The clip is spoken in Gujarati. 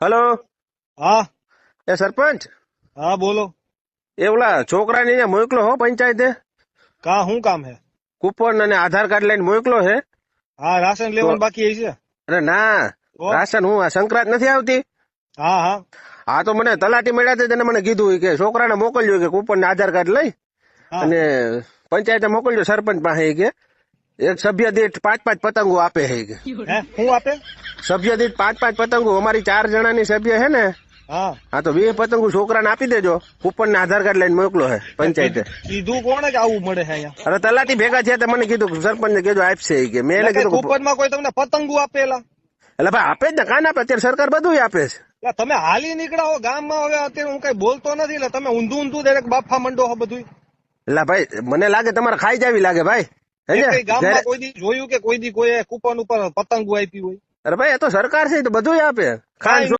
હલો. હા એ સરપંચ, હા બોલો. એ ઓલા છોકરાને અહીંયા મોકલો હો પંચાયતે. કા શું કામ હે? કૂપન અને આધાર કાર્ડ લઈને મોકલો હે. હા રાશન તો લેવાનું બાકી છે. અરે ના, તો રાશન હું આ સંક્રાંત નથી આવતી. હા હા હા તો મને તલાટી મળ્યા હતા, તેને મને કીધું કે છોકરાને મોકલજો કે કૂપન ને આધાર કાર્ડ લઈ હા અને પંચાયતે મોકલજો સરપંચ પાસે કે એક સભ્ય દીઠ 5-5 પતંગો આપે છે કે. હે શું આપે? સભ્ય દીઠ 5-5 પતંગો, અમારી 4 જણાની સભ્ય છે ને. હા હા તો 20 પતંગો છોકરાને આપી દેજો. કૂપન ને આધાર કાર્ડ લઈને મોકલો હે પંચાયતે. કીધું કોણે કે આવું મળે છે અહીંયા? અરે તલાટી ભેગા થયા તો મને કીધું સરપંચ ને કીધું આપશે ઈ કે. મેં એને એટલે કઈ કીધું કૂપન માં કોઈ તમને પતંગો આપેલા? એટલે ભાઈ આપે જ ને, કાન આપે, અત્યારે સરકાર બધું આપે છે. એટલે તમે હાલી નીકળ્યા હો ગામમાં, હવે અત્યારે હું કઈ બોલતો નથી એટલે તમે ઊંધું ઊંધું દરેક બાફા મંડો હો બધું. એટલે ભાઈ મને લાગે તમારે ખાઈ જાવી લાગે ભાઈ. એ સમજ્યા? કઈ ગામમાં ઘરે કોઈ દી જોયું કે કોઈ દી કોઈ કૂપન ઉપર પતંગો આપી હોય? અરે ભાઈ એ તો સરકાર છે, એ તો બધું આપે. ખાન કાંઈ